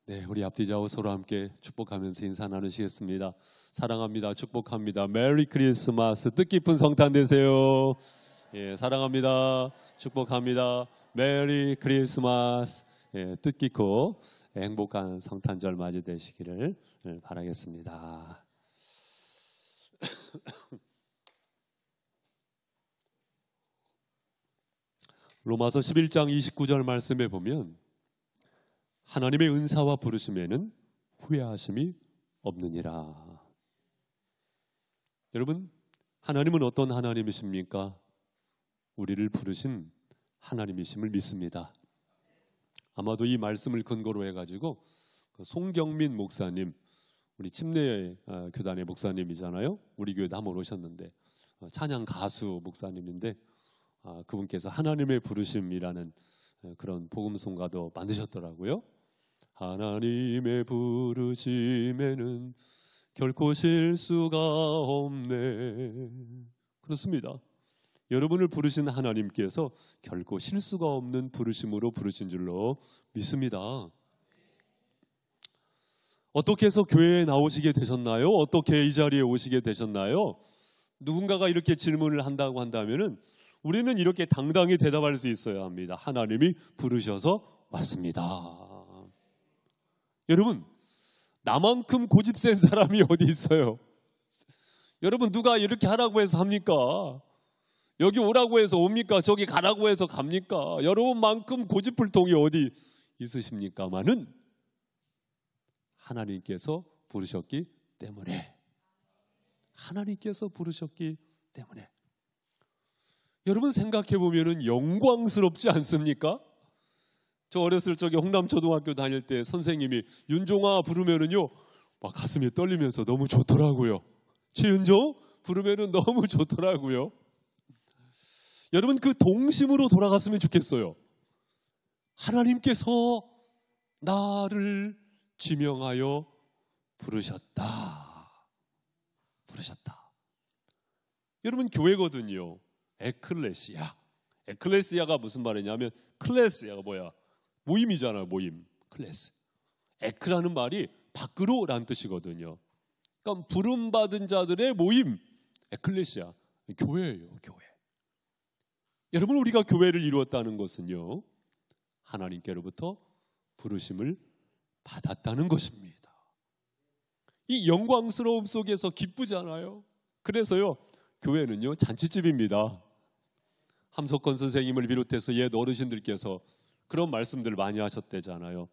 네, 우리 앞뒤 좌우 서로 함께 축복하면서 인사 나누시겠습니다. 사랑합니다. 축복합니다. 메리 크리스마스. 뜻깊은 성탄 되세요. 예, 사랑합니다. 축복합니다. 메리 크리스마스. 예, 뜻깊고 행복한 성탄절 맞이 되시기를 바라겠습니다. 로마서 11장 29절 말씀에 보면 하나님의 은사와 부르심에는 후회하심이 없느니라. 여러분, 하나님은 어떤 하나님이십니까? 우리를 부르신 하나님이심을 믿습니다. 아마도 이 말씀을 근거로 해가지고 송경민 목사님, 우리 침례 교단의 목사님이잖아요. 우리 교회도 한번 오셨는데 찬양 가수 목사님인데 그분께서 하나님의 부르심이라는 그런 복음송가도 만드셨더라고요. 하나님의 부르심에는 결코 실수가 없네. 그렇습니다. 여러분을 부르신 하나님께서 결코 실수가 없는 부르심으로 부르신 줄로 믿습니다. 어떻게 해서 교회에 나오시게 되셨나요? 어떻게 이 자리에 오시게 되셨나요? 누군가가 이렇게 질문을 한다고 한다면은 우리는 이렇게 당당히 대답할 수 있어야 합니다. 하나님이 부르셔서 왔습니다. 여러분, 나만큼 고집 센 사람이 어디 있어요? 여러분, 누가 이렇게 하라고 해서 합니까? 여기 오라고 해서 옵니까? 저기 가라고 해서 갑니까? 여러분만큼 고집불통이 어디 있으십니까마는 하나님께서 부르셨기 때문에, 하나님께서 부르셨기 때문에. 여러분 생각해 보면은 영광스럽지 않습니까? 저 어렸을 적에 홍남초등학교 다닐 때 선생님이 윤종아 부르면은요 막 가슴이 떨리면서 너무 좋더라고요. 최윤종 부르면은 너무 좋더라고요. 여러분 그 동심으로 돌아갔으면 좋겠어요. 하나님께서 나를 지명하여 부르셨다. 여러분 교회거든요. 에클레시아. 에클레시아가 무슨 말이냐면 클래스야가 뭐야? 모임이잖아요. 모임. 클래스. 에크라는 말이 밖으로라는 뜻이거든요. 그러니까 부름받은 자들의 모임. 에클레시아. 교회예요. 교회. 여러분 우리가 교회를 이루었다는 것은요. 하나님께로부터 부르심을 받았다는 것입니다. 이 영광스러움 속에서 기쁘잖아요. 그래서요. 교회는요. 잔치집입니다. 함석권 선생님을 비롯해서 옛 어르신들께서 그런 말씀들을 많이 하셨대잖아요.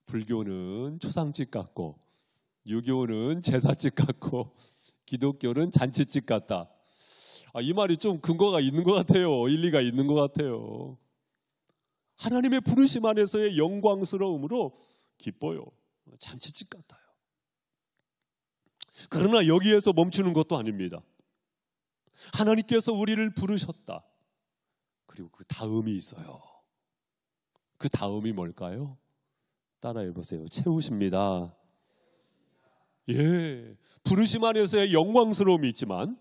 불교는 초상집 같고 유교는 제사집 같고 기독교는 잔치집 같다. 이 말이 좀 근거가 있는 것 같아요. 일리가 있는 것 같아요. 하나님의 부르심 안에서의 영광스러움으로 기뻐요. 잔치집 같아요. 그러나 여기에서 멈추는 것도 아닙니다. 하나님께서 우리를 부르셨다. 그리고 그 다음이 있어요. 그 다음이 뭘까요? 따라해 보세요. 채우십니다. 예, 부르심 안에서의 영광스러움이 있지만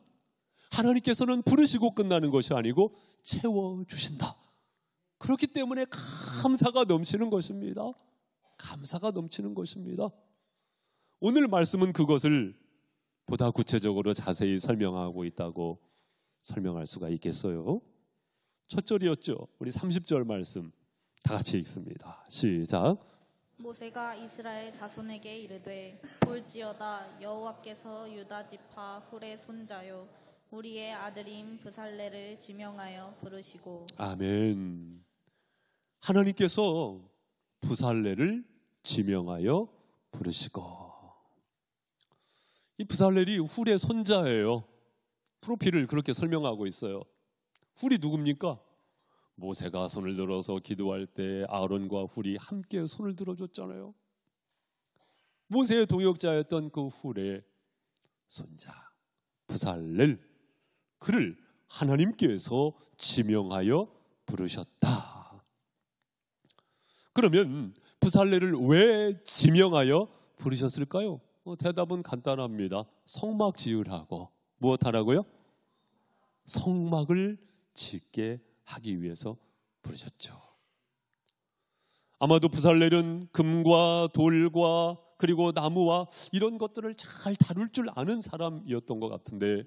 하나님께서는 부르시고 끝나는 것이 아니고 채워주신다. 그렇기 때문에 감사가 넘치는 것입니다. 감사가 넘치는 것입니다. 오늘 말씀은 그것을 보다 구체적으로 자세히 설명하고 있다고 설명할 수가 있겠어요. 첫 절이었죠. 우리 30절 말씀 다 같이 읽습니다. 시작. 모세가 이스라엘 자손에게 이르되 볼지어다 여호와께서 유다 지파 훌의 손자요 우리의 아들인 브살레를 지명하여 부르시고. 아멘. 하나님께서 브살레를 지명하여 부르시고. 이 브살렐이 훌의 손자예요. 프로필을 그렇게 설명하고 있어요. 훌이 누굽니까? 모세가 손을 들어서 기도할 때 아론과 훌이 함께 손을 들어줬잖아요. 모세의 동역자였던 그 훌의 손자 브살렐, 그를 하나님께서 지명하여 부르셨다. 그러면 브살렐을 왜 지명하여 부르셨을까요? 대답은 간단합니다. 성막 지으라고. 무엇하라고요? 성막을 짓게 하기 위해서 부르셨죠. 아마도 부살렐은 금과 돌과 그리고 나무와 이런 것들을 잘 다룰 줄 아는 사람이었던 것 같은데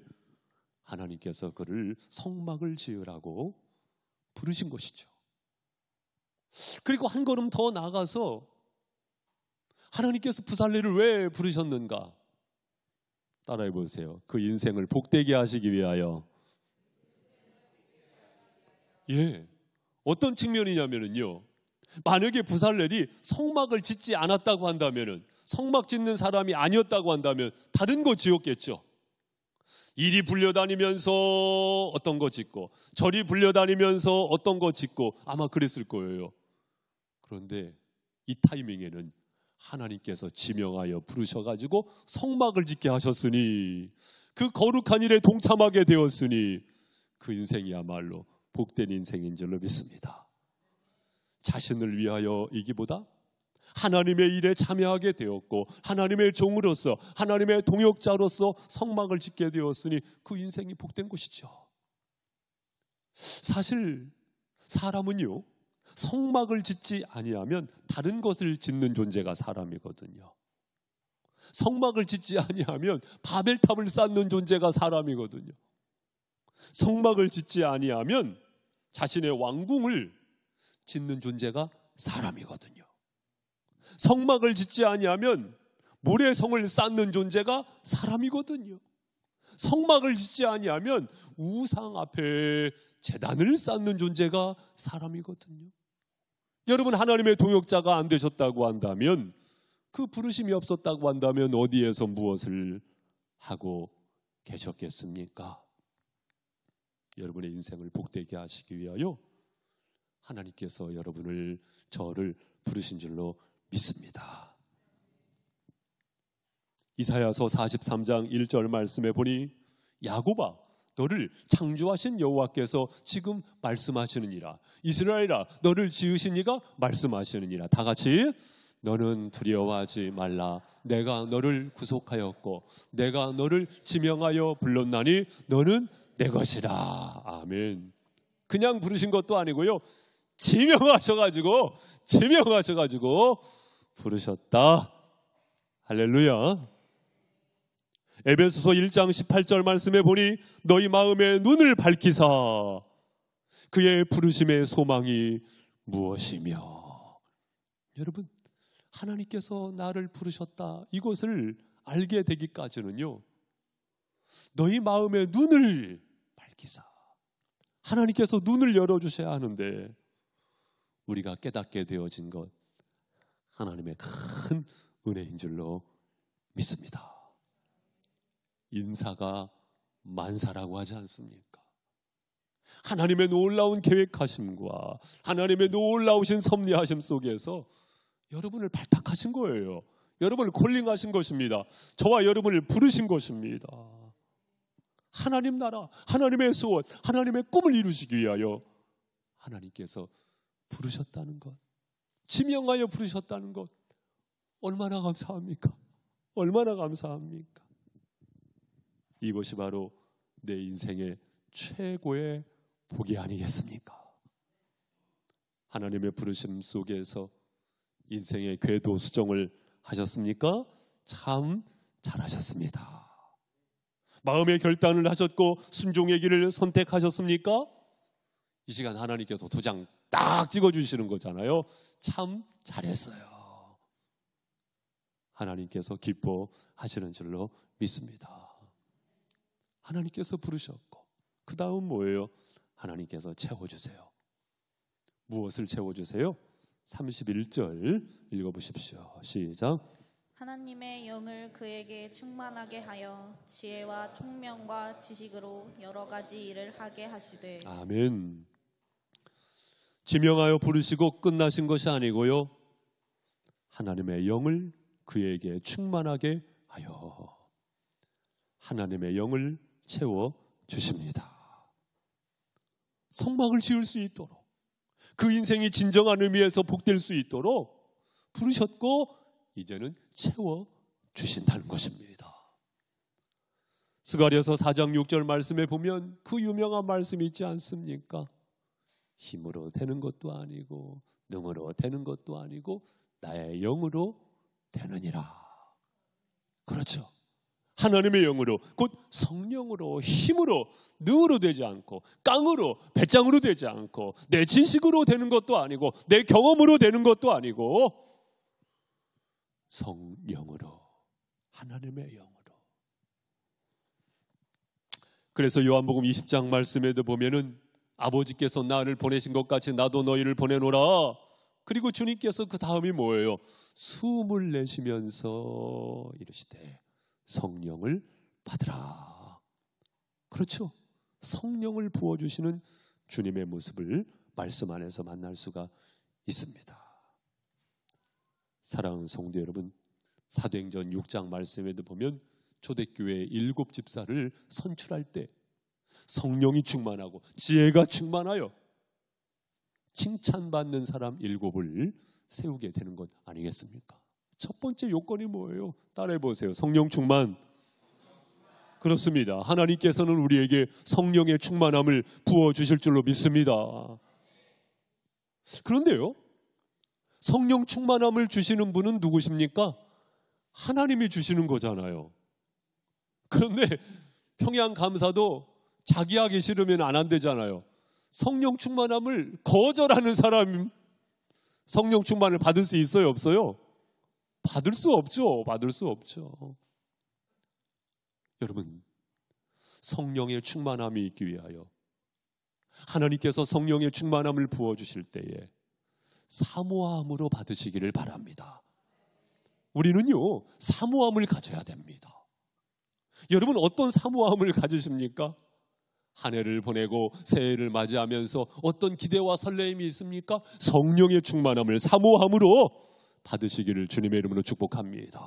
하나님께서 그를 성막을 지으라고 부르신 것이죠. 그리고 한 걸음 더 나아가서 하나님께서 부살렐을 왜 부르셨는가? 따라해 보세요. 그 인생을 복되게 하시기 위하여. 어떤 측면이냐면요, 만약에 부살렐이 성막을 짓지 않았다고 한다면은, 성막 짓는 사람이 아니었다고 한다면 다른 거 지었겠죠. 이리 불려다니면서 어떤 거 짓고 저리 불려다니면서 어떤 거 짓고 아마 그랬을 거예요. 그런데 이 타이밍에는 하나님께서 지명하여 부르셔가지고 성막을 짓게 하셨으니, 그 거룩한 일에 동참하게 되었으니 그 인생이야말로 복된 인생인 줄로 믿습니다. 자신을 위하여이기보다 하나님의 일에 참여하게 되었고 하나님의 종으로서 하나님의 동역자로서 성막을 짓게 되었으니 그 인생이 복된 것이죠. 사실 사람은요, 성막을 짓지 아니하면 다른 것을 짓는 존재가 사람이거든요. 성막을 짓지 아니하면 바벨탑을 쌓는 존재가 사람이거든요. 성막을 짓지 아니하면 자신의 왕궁을 짓는 존재가 사람이거든요. 성막을 짓지 아니하면 모래성을 쌓는 존재가 사람이거든요. 성막을 짓지 아니하면 우상 앞에 제단을 쌓는 존재가 사람이거든요. 여러분, 하나님의 동역자가 안 되셨다고 한다면, 그 부르심이 없었다고 한다면 어디에서 무엇을 하고 계셨겠습니까? 여러분의 인생을 복되게 하시기 위하여 하나님께서 여러분을, 저를 부르신 줄로 믿습니다. 이사야서 43장 1절 말씀에 보니, 야곱아 너를 창조하신 여호와께서 지금 말씀하시느니라. 이스라엘아 너를 지으신 이가 말씀하시느니라. 다 같이, 너는 두려워하지 말라. 내가 너를 구속하였고 내가 너를 지명하여 불렀나니 너는 내 것이라. 아멘. 그냥 부르신 것도 아니고요, 지명하셔가지고 부르셨다. 할렐루야. 에베소서 1장 18절 말씀에 보니, 너희 마음의 눈을 밝히사 그의 부르심의 소망이 무엇이며. 여러분, 하나님께서 나를 부르셨다, 이것을 알게 되기까지는요, 너희 마음의 눈을 밝히사, 하나님께서 눈을 열어주셔야 하는데, 우리가 깨닫게 되어진 것 하나님의 큰 은혜인 줄로 믿습니다. 인사가 만사라고 하지 않습니까? 하나님의 놀라운 계획하심과 하나님의 놀라우신 섭리하심 속에서 여러분을 발탁하신 거예요. 여러분을 콜링하신 것입니다. 저와 여러분을 부르신 것입니다. 하나님 나라, 하나님의 소원, 하나님의 꿈을 이루시기 위하여 하나님께서 부르셨다는 것, 지명하여 부르셨다는 것, 얼마나 감사합니까? 얼마나 감사합니까? 이것이 바로 내 인생의 최고의 복이 아니겠습니까? 하나님의 부르심 속에서 인생의 궤도 수정을 하셨습니까? 참 잘하셨습니다. 마음의 결단을 하셨고 순종의 길을 선택하셨습니까? 이 시간 하나님께서 도장 딱 찍어주시는 거잖아요. 참 잘했어요. 하나님께서 기뻐하시는 줄로 믿습니다. 하나님께서 부르셨고, 그 다음 뭐예요? 하나님께서 채워주세요. 무엇을 채워주세요? 31절 읽어보십시오. 시작. 하나님의 영을 그에게 충만하게 하여 지혜와 총명과 지식으로 여러 가지 일을 하게 하시되. 아멘. 지명하여 부르시고 끝나신 것이 아니고요, 하나님의 영을 그에게 충만하게 하여 하나님의 영을 채워 주십니다. 성막을 지을 수 있도록, 그 인생이 진정한 의미에서 복될 수 있도록 부르셨고 이제는 채워 주신다는 것입니다. 스가랴서 4장 6절 말씀에 보면 그 유명한 말씀이 있지 않습니까? 힘으로 되는 것도 아니고 능으로 되는 것도 아니고 나의 영으로 되느니라. 그렇죠. 하나님의 영으로, 곧 성령으로, 힘으로, 능으로 되지 않고 깡으로, 배짱으로 되지 않고 내 지식으로 되는 것도 아니고 내 경험으로 되는 것도 아니고 성령으로, 하나님의 영으로. 그래서 요한복음 20장 말씀에도 보면은 아버지께서 나를 보내신 것 같이 나도 너희를 보내노라. 그리고 주님께서 그 다음이 뭐예요? 숨을 내쉬면서 이르시되 성령을 받으라. 그렇죠. 성령을 부어주시는 주님의 모습을 말씀 안에서 만날 수가 있습니다. 사랑하는 성도 여러분, 사도행전 6장 말씀에도 보면 초대교회 7집사를 선출할 때 성령이 충만하고 지혜가 충만하여 칭찬받는 사람 7을 세우게 되는 것 아니겠습니까? 첫 번째 요건이 뭐예요? 따라해 보세요. 성령 충만. 그렇습니다. 하나님께서는 우리에게 성령의 충만함을 부어주실 줄로 믿습니다. 그런데요, 성령 충만함을 주시는 분은 누구십니까? 하나님이 주시는 거잖아요. 그런데 평양감사도 자기 하기 싫으면 안 한대잖아요. 성령 충만함을 거절하는 사람 성령 충만을 받을 수 있어요, 없어요? 받을 수 없죠. 받을 수 없죠. 여러분, 성령의 충만함이 있기 위하여 하나님께서 성령의 충만함을 부어주실 때에 사모함으로 받으시기를 바랍니다. 우리는요, 사모함을 가져야 됩니다. 여러분, 어떤 사모함을 가지십니까? 한 해를 보내고 새해를 맞이하면서 어떤 기대와 설레임이 있습니까? 성령의 충만함을 사모함으로 받으시기를 주님의 이름으로 축복합니다.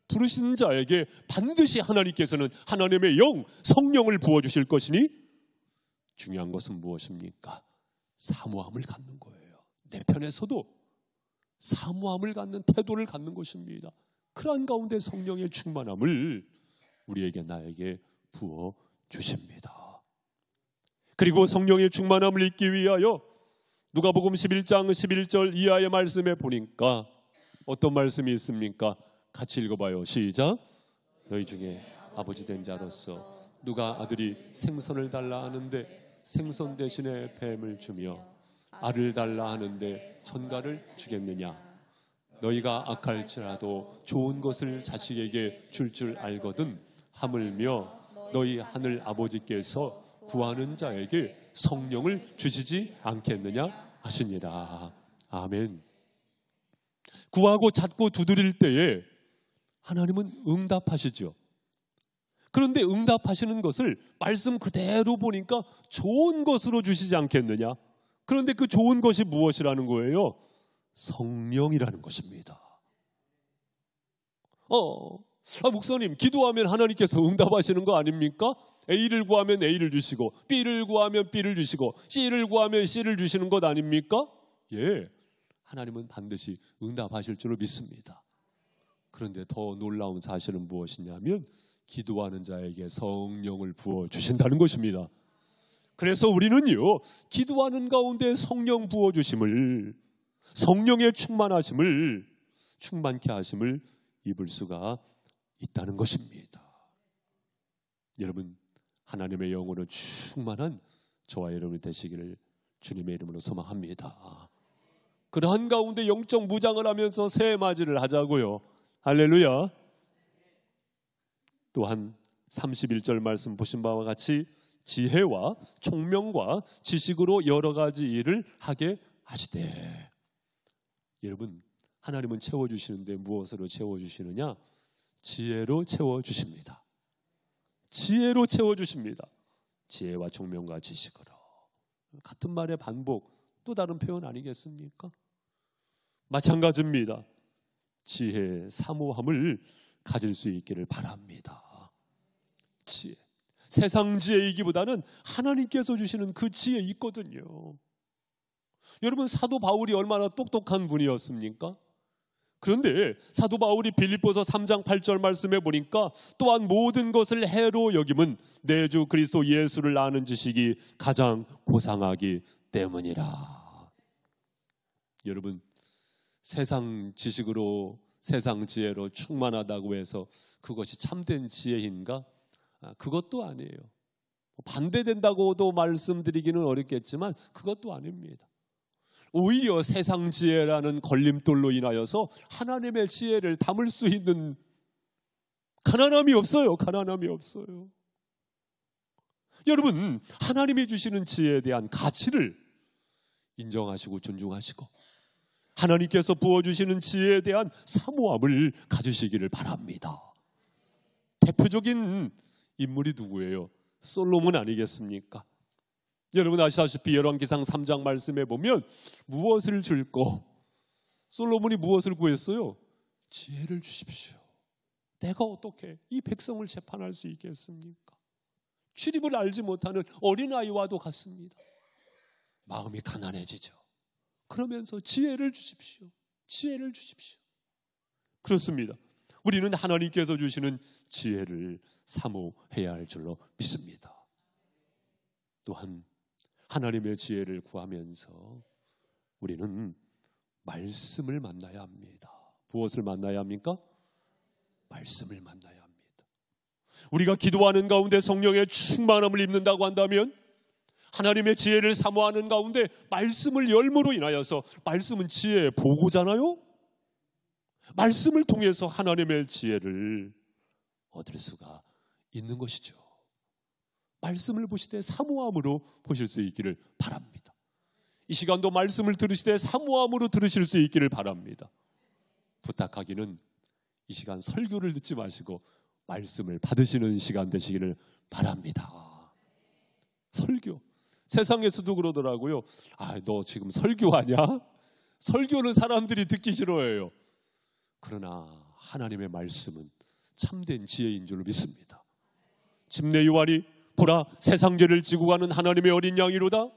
부르신 자에게 반드시 하나님께서는 하나님의 영, 성령을 부어주실 것이니 중요한 것은 무엇입니까? 사모함을 갖는 거예요. 내 편에서도 사모함을 갖는 태도를 갖는 것입니다. 그러한 가운데 성령의 충만함을 우리에게 나에게 부어주십니다. 그리고 성령의 충만함을 잊기 위하여 누가복음 11장 11절 이하의 말씀에 보니까 어떤 말씀이 있습니까? 같이 읽어봐요. 시작. 너희 중에 아버지 된 자로서 누가 아들이 생선을 달라 하는데 생선 대신에 뱀을 주며 알을 달라 하는데 전갈을 주겠느냐? 너희가 악할지라도 좋은 것을 자식에게 줄 알거든 하물며 너희 하늘 아버지께서 구하는 자에게 성령을 주시지 않겠느냐 하시니라. 아멘. 구하고 찾고 두드릴 때에 하나님은 응답하시죠. 그런데 응답하시는 것을 말씀 그대로 보니까 좋은 것으로 주시지 않겠느냐. 그런데 그 좋은 것이 무엇이라는 거예요? 성령이라는 것입니다. 목사님, 기도하면 하나님께서 응답하시는 거 아닙니까? A를 구하면 A를 주시고 B를 구하면 B를 주시고 C를 구하면 C를 주시는 것 아닙니까? 예, 하나님은 반드시 응답하실 줄로 믿습니다. 그런데 더 놀라운 사실은 무엇이냐면 기도하는 자에게 성령을 부어주신다는 것입니다. 그래서 우리는요, 기도하는 가운데 성령 부어주심을, 성령의 충만하심을, 충만케 하심을 입을 수가 있다는 것입니다. 여러분, 하나님의 영으로 충만한 저와 여러분이 되시기를 주님의 이름으로 소망합니다. 그러한 가운데 영적 무장을 하면서 새해 맞이를 하자고요. 할렐루야. 또한 31절 말씀 보신 바와 같이 지혜와 총명과 지식으로 여러 가지 일을 하게 하시되. 여러분, 하나님은 채워주시는데 무엇으로 채워주시느냐? 지혜로 채워주십니다. 지혜로 채워주십니다. 지혜와 총명과 지식으로. 같은 말의 반복, 또 다른 표현 아니겠습니까? 마찬가지입니다. 지혜, 사모함을 가질 수 있기를 바랍니다. 지혜. 세상 지혜이기보다는 하나님께서 주시는 그 지혜 있거든요. 여러분, 사도 바울이 얼마나 똑똑한 분이었습니까? 그런데 사도 바울이 빌립보서 3장 8절 말씀에 보니까 또한 모든 것을 해로 여김은 내 주 그리스도 예수를 아는 지식이 가장 고상하기 때문이라. 여러분, 세상 지식으로, 세상 지혜로 충만하다고 해서 그것이 참된 지혜인가? 그것도 아니에요. 반대된다고도 말씀드리기는 어렵겠지만 그것도 아닙니다. 오히려 세상 지혜라는 걸림돌로 인하여서 하나님의 지혜를 담을 수 있는 가난함이 없어요. 가난함이 없어요. 여러분, 하나님이 주시는 지혜에 대한 가치를 인정하시고 존중하시고 하나님께서 부어주시는 지혜에 대한 사모함을 가지시기를 바랍니다. 대표적인 인물이 누구예요? 솔로몬 아니겠습니까? 여러분 아시다시피 열왕기상 3장 말씀에 보면 무엇을 줄고 솔로몬이 무엇을 구했어요? 지혜를 주십시오. 내가 어떻게 이 백성을 재판할 수 있겠습니까? 출입을 알지 못하는 어린아이와도 같습니다. 마음이 가난해지죠. 그러면서 지혜를 주십시오. 지혜를 주십시오. 그렇습니다. 우리는 하나님께서 주시는 지혜를 사모해야 할 줄로 믿습니다. 또한 하나님의 지혜를 구하면서 우리는 말씀을 만나야 합니다. 무엇을 만나야 합니까? 말씀을 만나야 합니다. 우리가 기도하는 가운데 성령의 충만함을 입는다고 한다면 하나님의 지혜를 사모하는 가운데 말씀을 열므로 인하여서, 말씀은 지혜의 보고잖아요. 말씀을 통해서 하나님의 지혜를 얻을 수가 있는 것이죠. 말씀을 보실 때 사모함으로 보실 수 있기를 바랍니다. 이 시간도 말씀을 들으실 때 사모함으로 들으실 수 있기를 바랍니다. 부탁하기는 이 시간 설교를 듣지 마시고 말씀을 받으시는 시간 되시기를 바랍니다. 설교. 세상에서도 그러더라고요. 너 지금 설교하냐? 설교는 사람들이 듣기 싫어해요. 그러나 하나님의 말씀은 참된 지혜인 줄로 믿습니다. 집내 요한이 보라 세상 죄를 지고 가는 하나님의 어린 양이로다.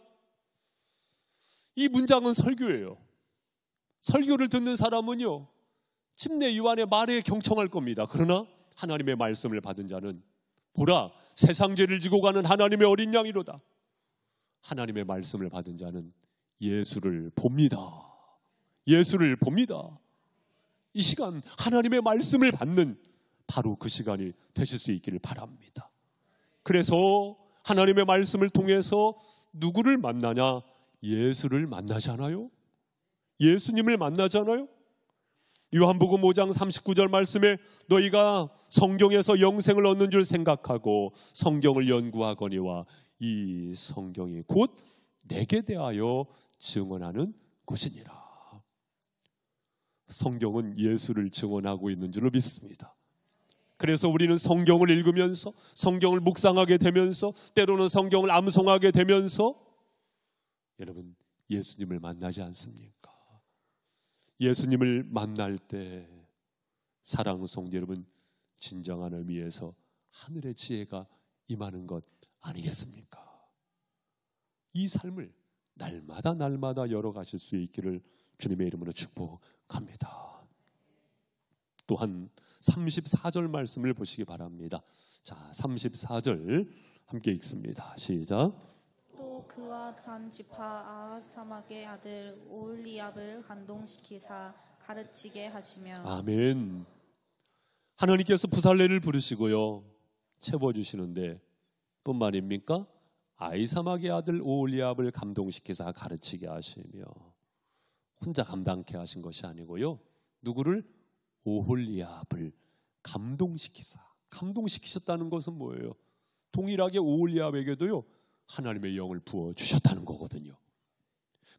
이 문장은 설교예요. 설교를 듣는 사람은요, 집내 요한의 말에 경청할 겁니다. 그러나 하나님의 말씀을 받은 자는 보라 세상 죄를 지고 가는 하나님의 어린 양이로다. 하나님의 말씀을 받은 자는 예수를 봅니다. 예수를 봅니다. 이 시간 하나님의 말씀을 받는 바로 그 시간이 되실 수 있기를 바랍니다. 그래서 하나님의 말씀을 통해서 누구를 만나냐? 예수를 만나잖아요. 예수님을 만나잖아요. 요한복음 5장 39절 말씀에 너희가 성경에서 영생을 얻는 줄 생각하고 성경을 연구하거니와 이 성경이 곧 내게 대하여 증언하는 것이니라. 성경은 예수를 증언하고 있는 줄로 믿습니다. 그래서 우리는 성경을 읽으면서 성경을 묵상하게 되면서 때로는 성경을 암송하게 되면서 여러분 예수님을 만나지 않습니까? 예수님을 만날 때 사랑하는 성도 여러분, 진정한 의미에서 하늘의 지혜가 임하는 것 아니겠습니까? 이 삶을 날마다 열어가실 수 있기를 주님의 이름으로 축복합니다. 또한 34절 말씀을 보시기 바랍니다. 자, 34절 함께 읽습니다. 시작. 또 그와 단 지파 아하사막의 아들 오홀리압을 감동시키사 가르치게 하시며. 아멘. 하나님께서 부살레를 부르시고요 채워주시는데 뿐만입니까? 아히사막의 아들 오홀리압을 감동시키사 가르치게 하시며, 혼자 감당케 하신 것이 아니고요, 누구를? 오홀리압을 감동시키사. 감동시키셨다는 것은 뭐예요? 동일하게 오홀리압에게도요 하나님의 영을 부어주셨다는 거거든요.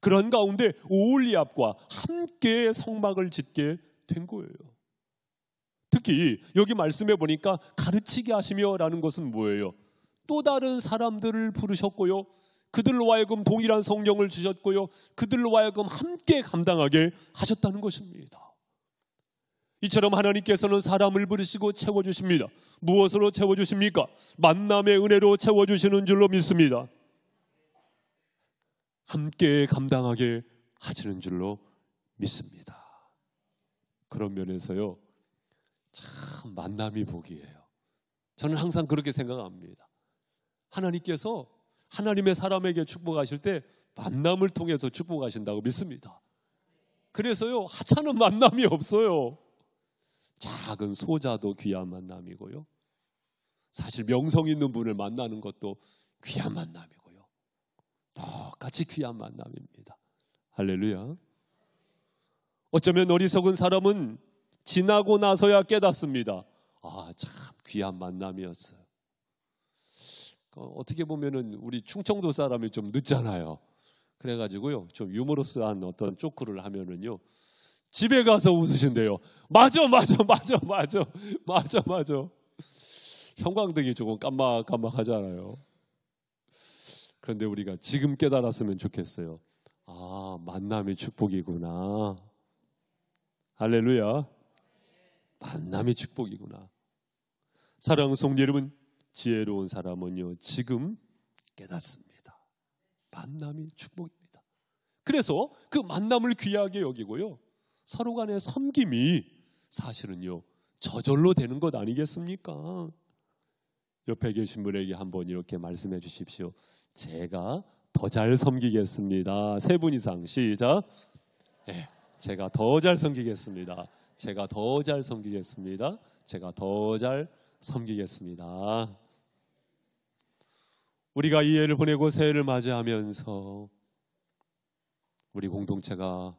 그런 가운데 오홀리압과 함께 성막을 짓게 된 거예요. 특히 여기 말씀해 보니까 가르치게 하시며 라는 것은 뭐예요? 또 다른 사람들을 부르셨고요, 그들로 하여금 동일한 성령을 주셨고요, 그들로 하여금 함께 감당하게 하셨다는 것입니다. 이처럼 하나님께서는 사람을 부르시고 채워주십니다. 무엇으로 채워주십니까? 만남의 은혜로 채워주시는 줄로 믿습니다. 함께 감당하게 하시는 줄로 믿습니다. 그런 면에서요 참 만남이 복이에요. 저는 항상 그렇게 생각합니다. 하나님께서 하나님의 사람에게 축복하실 때 만남을 통해서 축복하신다고 믿습니다. 그래서요, 하찮은 만남이 없어요. 작은 소자도 귀한 만남이고요. 사실 명성 있는 분을 만나는 것도 귀한 만남이고요. 똑같이 귀한 만남입니다. 할렐루야. 어쩌면 어리석은 사람은 지나고 나서야 깨닫습니다. 아, 참 귀한 만남이었어요. 어떻게 보면은 우리 충청도 사람이 좀 늦잖아요. 그래가지고요, 좀 유머러스한 어떤 조크를 하면은요, 집에 가서 웃으신대요. 맞아. 형광등이 조금 깜빡깜빡하잖아요. 그런데 우리가 지금 깨달았으면 좋겠어요. 아, 만남이 축복이구나. 할렐루야. 만남이 축복이구나. 사랑하는 성도 여러분, 지혜로운 사람은요, 지금 깨닫습니다. 만남이 축복입니다. 그래서 그 만남을 귀하게 여기고요, 서로 간의 섬김이 사실은요, 저절로 되는 것 아니겠습니까? 옆에 계신 분에게 한번 이렇게 말씀해 주십시오. 제가 더 잘 섬기겠습니다. 3분 이상 시작. 네, 제가 더 잘 섬기겠습니다. 제가 더 잘 섬기겠습니다. 제가 더 잘 섬기겠습니다. 우리가 이 해를 보내고 새해를 맞이하면서 우리 공동체가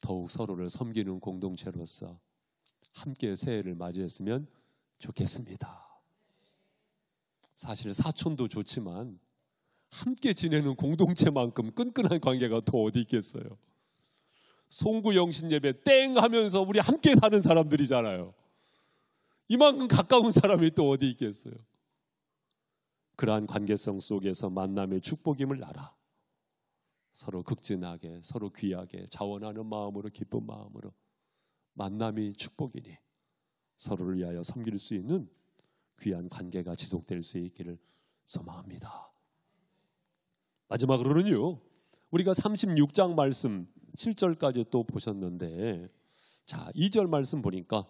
더욱 서로를 섬기는 공동체로서 함께 새해를 맞이했으면 좋겠습니다. 사실 사촌도 좋지만 함께 지내는 공동체만큼 끈끈한 관계가 또 어디 있겠어요. 송구 영신 예배 땡 하면서 우리 함께 사는 사람들이잖아요. 이만큼 가까운 사람이 또 어디 있겠어요. 그러한 관계성 속에서 만남의 축복임을 알아. 서로 극진하게, 서로 귀하게, 자원하는 마음으로, 기쁜 마음으로 만남이 축복이니 서로를 위하여 섬길 수 있는 귀한 관계가 지속될 수 있기를 소망합니다. 마지막으로는요, 우리가 36장 말씀 7절까지 또 보셨는데, 자, 2절 말씀 보니까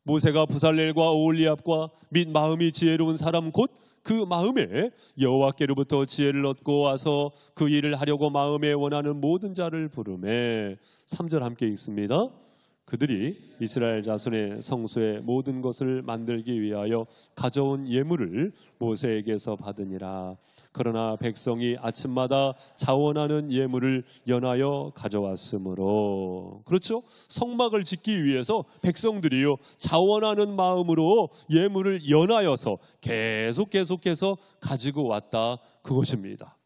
모세가 부살렐과 오홀리압과 및 마음이 지혜로운 사람 곧 그 마음에 여호와께로부터 지혜를 얻고 와서 그 일을 하려고 마음에 원하는 모든 자를 부르매. 3절 함께 읽습니다. 그들이 이스라엘 자손의 성소의 모든 것을 만들기 위하여 가져온 예물을 모세에게서 받으니라. 그러나 백성이 아침마다 자원하는 예물을 연하여 가져왔으므로. 그렇죠? 성막을 짓기 위해서 백성들이요, 자원하는 마음으로 예물을 연하여서 계속해서 가지고 왔다, 그것입니다.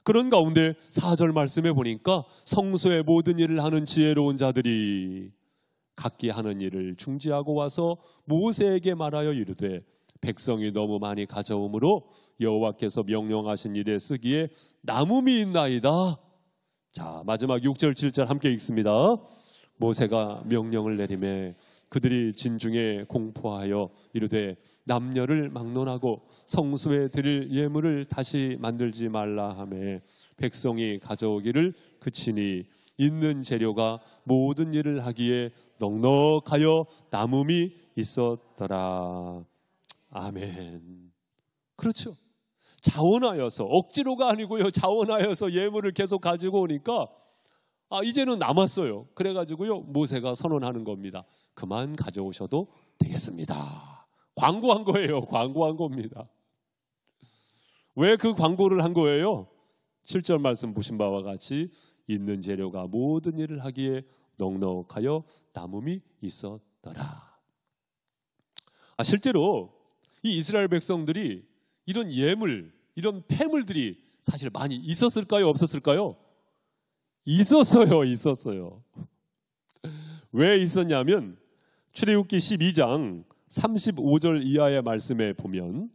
그런 가운데 4절 말씀에 보니까 성소의 모든 일을 하는 지혜로운 자들이 각기 하는 일을 중지하고 와서 모세에게 말하여 이르되, 백성이 너무 많이 가져오므로 여호와께서 명령하신 일에 쓰기에 남음이 있나이다. 자, 마지막 6절 7절 함께 읽습니다. 모세가 명령을 내리매 그들이 진중에 공포하여 이르되 남녀를 막론하고 성소에 드릴 예물을 다시 만들지 말라 하매 백성이 가져오기를 그치니 있는 재료가 모든 일을 하기에 넉넉하여 남음이 있었더라. 아멘. 그렇죠. 자원하여서, 억지로가 아니고요, 자원하여서 예물을 계속 가지고 오니까 이제는 남았어요. 그래가지고요, 모세가 선언하는 겁니다. 그만 가져오셔도 되겠습니다. 광고한 거예요. 광고한 겁니다. 왜 그 광고를 한 거예요? 7절 말씀 보신 바와 같이 있는 재료가 모든 일을 하기에 넉넉하여 남음이 있었더라. 실제로 이 이스라엘 백성들이 이런 예물, 이런 폐물들이 사실 많이 있었을까요? 없었을까요? 있었어요. 왜 있었냐면 출애굽기 12장 35절 이하의 말씀에 보면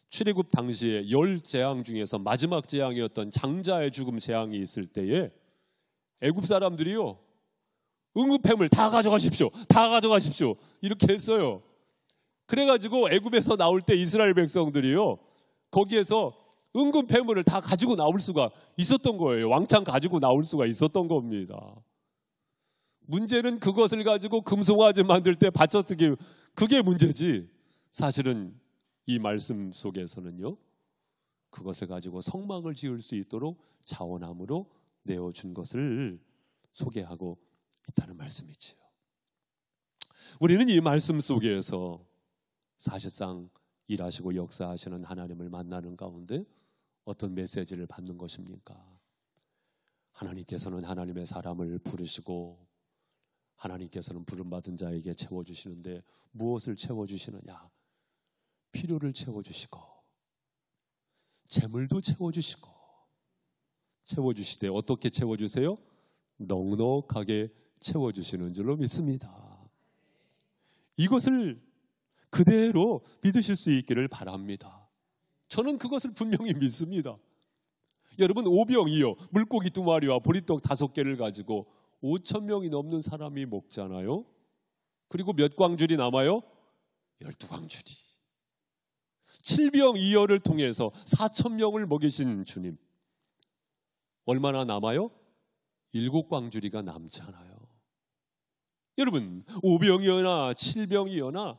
출애굽 당시에 10재앙 중에서 마지막 재앙이었던 장자의 죽음 재앙이 있을 때에 애굽 사람들이요, 응급폐물 다 가져가십시오. 이렇게 했어요. 그래가지고 애굽에서 나올 때 이스라엘 백성들이요, 거기에서 응급폐물을 다 가지고 나올 수가 있었던 거예요. 왕창 가지고 나올 수가 있었던 겁니다. 문제는 그것을 가지고 금송아지 만들 때 받쳐쓰기, 그게 문제지. 사실은 이 말씀 속에서는요, 그것을 가지고 성막을 지을 수 있도록 자원함으로 내어준 것을 소개하고 있다는 말씀이지요. 우리는 이 말씀 속에서 사실상 일하시고 역사하시는 하나님을 만나는 가운데 어떤 메시지를 받는 것입니까? 하나님께서는 하나님의 사람을 부르시고 하나님께서는 부름받은 자에게 채워주시는데 무엇을 채워주시느냐? 필요를 채워주시고 재물도 채워주시고 채워주시되 어떻게 채워주세요? 넉넉하게 채워주시는 줄로 믿습니다. 이것을 그대로 믿으실 수 있기를 바랍니다. 저는 그것을 분명히 믿습니다. 여러분, 5병이요 물고기 2마리와 보리떡 5개를 가지고 5,000명이 넘는 사람이 먹잖아요. 그리고 몇 광줄이 남아요? 12광줄이. 7병 2여를 통해서 4,000명을 먹이신 주님, 얼마나 남아요? 7광줄이가 남잖아요. 여러분, 5병이거나 7병이거나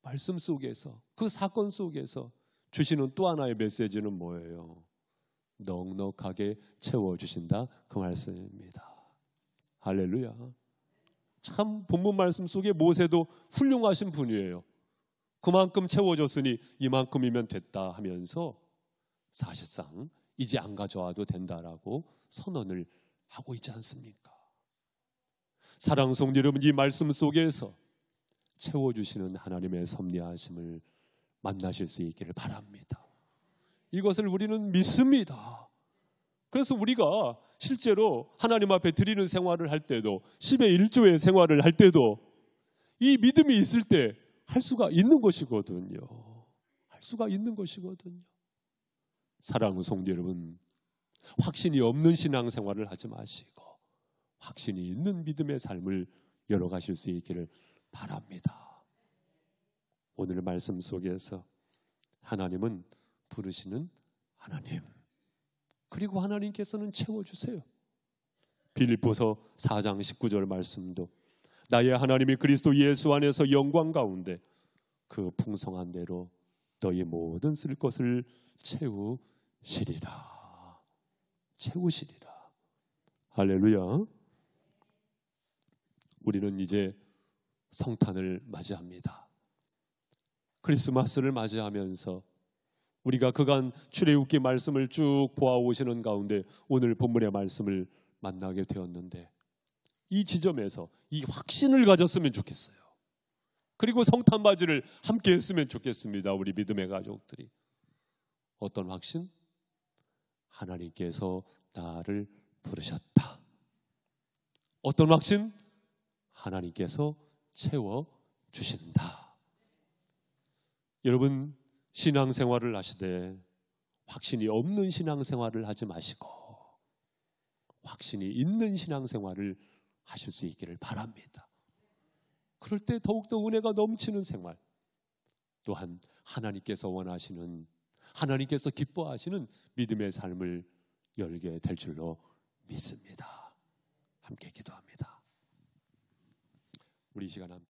말씀 속에서, 그 사건 속에서 주시는 또 하나의 메시지는 뭐예요? 넉넉하게 채워주신다, 그 말씀입니다. 할렐루야. 참 본문 말씀 속에 모세도 훌륭하신 분이에요. 그만큼 채워줬으니 이만큼이면 됐다 하면서 사실상 이제 안 가져와도 된다라고 선언을 하고 있지 않습니까? 사랑하는 성도 여러분, 이 말씀 속에서 채워주시는 하나님의 섭리하심을 만나실 수 있기를 바랍니다. 이것을 우리는 믿습니다. 그래서 우리가 실제로 하나님 앞에 드리는 생활을 할 때도 10의 1조의 생활을 할 때도 이 믿음이 있을 때 할 수가 있는 것이거든요. 할 수가 있는 것이거든요. 사랑하는 성도 여러분, 확신이 없는 신앙생활을 하지 마시고 확신이 있는 믿음의 삶을 열어가실 수 있기를 바랍니다. 오늘 말씀 속에서 하나님은 부르시는 하나님, 그리고 하나님께서는 채워주세요. 빌립보서 4장 19절 말씀도 나의 하나님이 그리스도 예수 안에서 영광 가운데 그 풍성한 대로 너희 모든 쓸 것을 채우시리라. 채우시리라. 할렐루야. 우리는 이제 성탄을 맞이합니다. 크리스마스를 맞이하면서 우리가 그간 출애굽기 말씀을 쭉 보아오시는 가운데 오늘 본문의 말씀을 만나게 되었는데, 이 지점에서 이 확신을 가졌으면 좋겠어요. 그리고 성탄 맞이를 함께 했으면 좋겠습니다. 우리 믿음의 가족들이. 어떤 확신? 하나님께서 나를 부르셨다. 어떤 확신? 하나님께서 채워주신다. 여러분, 신앙생활을 하시되 확신이 없는 신앙생활을 하지 마시고 확신이 있는 신앙생활을 하실 수 있기를 바랍니다. 그럴 때 더욱더 은혜가 넘치는 생활, 또한 하나님께서 원하시는, 하나님께서 기뻐하시는 믿음의 삶을 열게 될 줄로 믿습니다. 함께 기도합니다. 우리 시간 함께